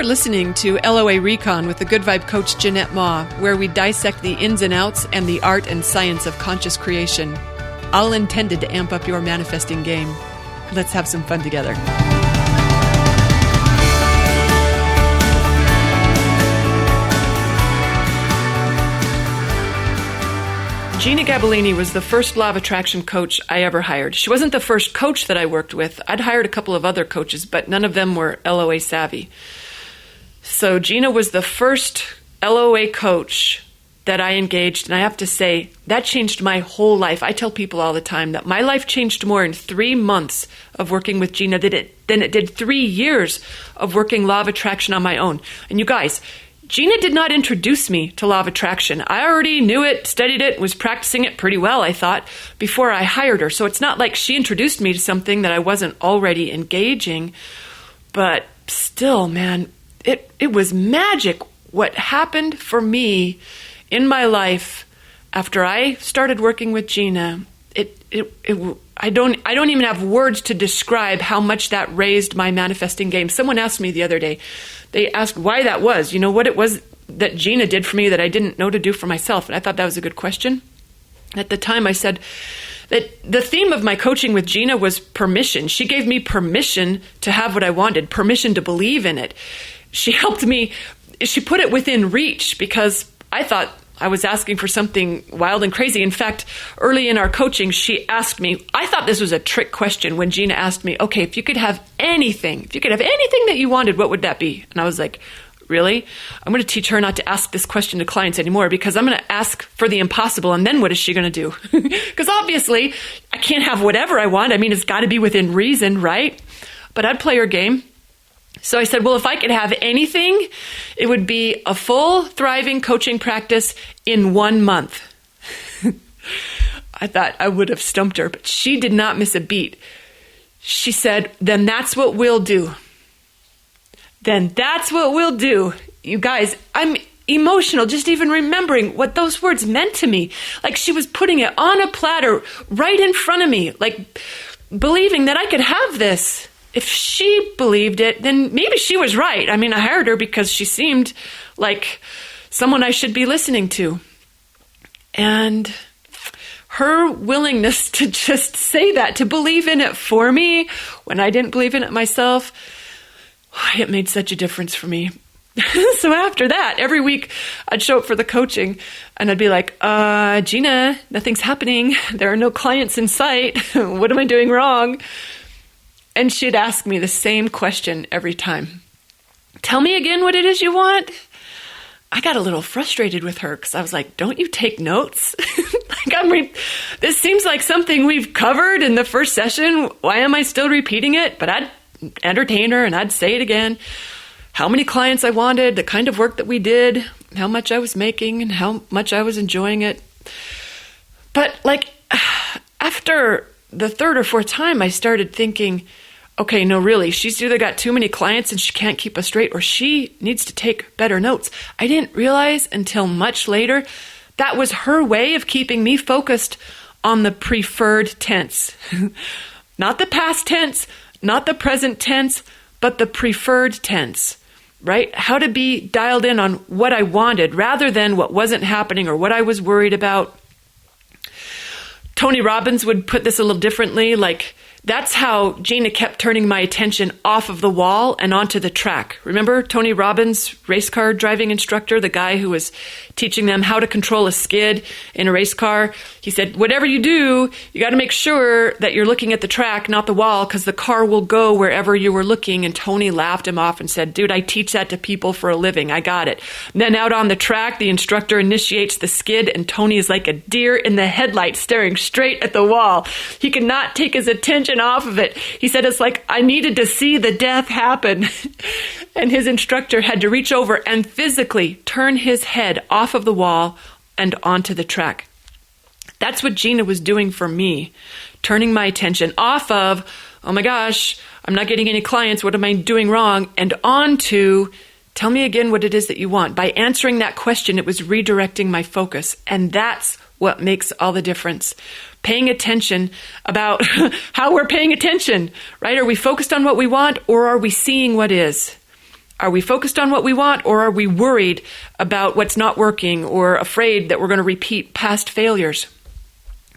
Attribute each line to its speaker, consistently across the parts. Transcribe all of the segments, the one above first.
Speaker 1: listening to LOA Recon with the Good Vibe coach Jeanette Ma, where we dissect the ins and outs and the art and science of conscious creation, all intended to amp up your manifesting game. Let's have some fun together. Gina Gabellini was the first Law of Attraction coach I ever hired. She wasn't the first coach that I worked with. I'd hired a couple of other coaches, but none of them were LOA savvy. So Gina was the first LOA coach that I engaged, and I have to say, that changed my whole life. I tell people all the time that my life changed more in 3 months of working with Gina than it did 3 years of working Law of Attraction on my own. And you guys, Gina did not introduce me to Law of Attraction. I already knew it, studied it, was practicing it pretty well, I thought, before I hired her. So it's not like she introduced me to something that I wasn't already engaging. But still, man, it was magic what happened for me in my life after I started working with Gina. I don't even have words to describe how much that raised my manifesting game. Someone asked me the other day, they asked why that was, what it was that Gina did for me that I didn't know to do for myself. And I thought that was a good question. At the time I said that the theme of my coaching with Gina was permission. She gave me permission to have what I wanted, permission to believe in it. She helped me, she put it within reach because I thought I was asking for something wild and crazy. In fact, early in our coaching, she asked me, I thought this was a trick question when Gina asked me, okay, if you could have anything that you wanted, what would that be? And I was like, really? I'm going to teach her not to ask this question to clients anymore because I'm going to ask for the impossible. And then what is she going to do? Because obviously I can't have whatever I want. I mean, it's got to be within reason, right? But I'd play her game. So I said, well, if I could have anything, it would be a full, thriving coaching practice in 1 month. I thought I would have stumped her, but she did not miss a beat. She said, then that's what we'll do. Then that's what we'll do. You guys, I'm emotional just even remembering what those words meant to me. Like she was putting it on a platter right in front of me, like believing that I could have this. If she believed it, then maybe she was right. I mean, I hired her because she seemed like someone I should be listening to. And her willingness to just say that, to believe in it for me when I didn't believe in it myself, it made such a difference for me. So after that, every week I'd show up for the coaching and I'd be like, Gina, nothing's happening. There are no clients in sight. What am I doing wrong? And she'd ask me the same question every time. Tell me again what it is you want. I got a little frustrated with her because I was like, don't you take notes? This seems like something we've covered in the first session. Why am I still repeating it? But I'd entertain her and I'd say it again. How many clients I wanted, the kind of work that we did, how much I was making and how much I was enjoying it. But after the third or fourth time, I started thinking, okay, no, really, she's either got too many clients and she can't keep us straight, or she needs to take better notes. I didn't realize until much later that was her way of keeping me focused on the preferred tense. Not the past tense, not the present tense, but the preferred tense, right? How to be dialed in on what I wanted rather than what wasn't happening or what I was worried about. Tony Robbins would put this a little differently, that's how Gina kept turning my attention off of the wall and onto the track. Remember Tony Robbins, race car driving instructor, the guy who was teaching them how to control a skid in a race car? He said, whatever you do, you got to make sure that you're looking at the track, not the wall, because the car will go wherever you were looking. And Tony laughed him off and said, dude, I teach that to people for a living. I got it. And then out on the track, the instructor initiates the skid, and Tony is like a deer in the headlights staring straight at the wall. He could not take his attention off of it. He said, it's like I needed to see the death happen. And his instructor had to reach over and physically turn his head off of the wall and onto the track. That's what Gina was doing for me, turning my attention off of, oh my gosh, I'm not getting any clients, what am I doing wrong? And on to, tell me again what it is that you want. By answering that question, it was redirecting my focus. And that's what makes all the difference. Paying attention about how we're paying attention, right? Are we focused on what we want, or are we seeing what is? Are we focused on what we want, or are we worried about what's not working or afraid that we're going to repeat past failures?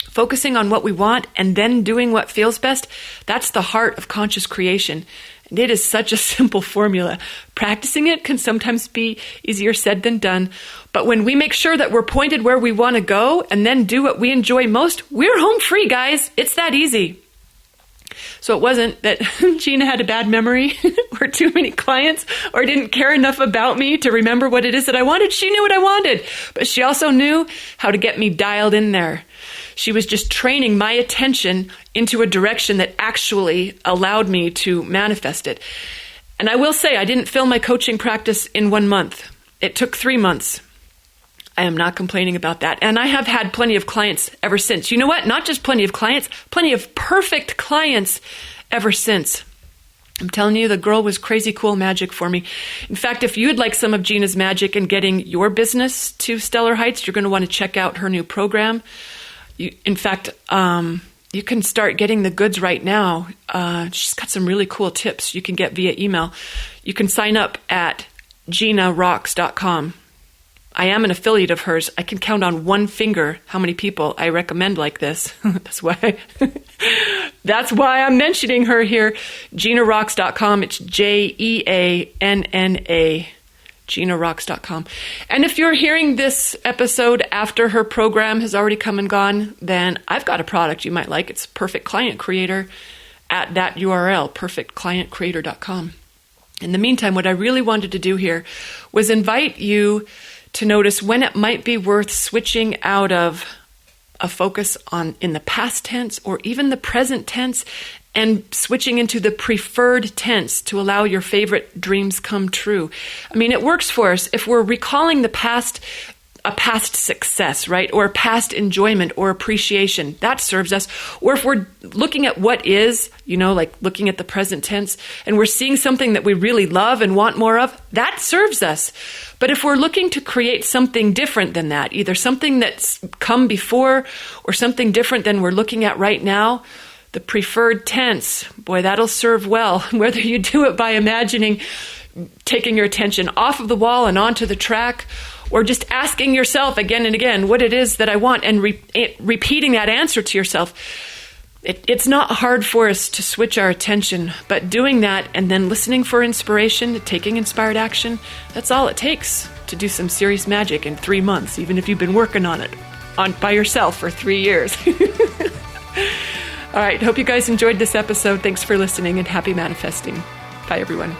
Speaker 1: Focusing on what we want and then doing what feels best, that's the heart of conscious creation. And it is such a simple formula. Practicing it can sometimes be easier said than done. But when we make sure that we're pointed where we want to go and then do what we enjoy most, we're home free, guys. It's that easy. So it wasn't that Gina had a bad memory or too many clients or didn't care enough about me to remember what it is that I wanted. She knew what I wanted, but she also knew how to get me dialed in there. She was just training my attention into a direction that actually allowed me to manifest it. And I will say, I didn't fill my coaching practice in 1 month. It took 3 months. I am not complaining about that. And I have had plenty of clients ever since. You know what? Not just plenty of clients, plenty of perfect clients ever since. I'm telling you, the girl was crazy cool magic for me. In fact, if you'd like some of Gina's magic in getting your business to stellar heights, you're going to want to check out her new program. In fact, you can start getting the goods right now. She's got some really cool tips you can get via email. You can sign up at GinaRocks.com. I am an affiliate of hers. I can count on one finger how many people I recommend like this. That's why I'm mentioning her here. GinaRocks.com. It's JEANNA. GinaRocks.com. And if you're hearing this episode after her program has already come and gone, then I've got a product you might like. It's Perfect Client Creator at that URL, perfectclientcreator.com. In the meantime, what I really wanted to do here was invite you to notice when it might be worth switching out of a focus on in the past tense or even the present tense and switching into the preferred tense to allow your favorite dreams come true. I mean, it works for us if we're recalling the past, a past success, right? Or past enjoyment or appreciation. That serves us. Or if we're looking at what is, like looking at the present tense, and we're seeing something that we really love and want more of, that serves us. But if we're looking to create something different than that, either something that's come before or something different than we're looking at right now, the preferred tense, boy, that'll serve well, whether you do it by imagining taking your attention off of the wall and onto the track, or just asking yourself again and again what it is that I want and repeating that answer to yourself. It's not hard for us to switch our attention, but doing that and then listening for inspiration, taking inspired action, that's all it takes to do some serious magic in 3 months, even if you've been working on it by yourself for 3 years. All right, hope you guys enjoyed this episode. Thanks for listening and happy manifesting. Bye, everyone.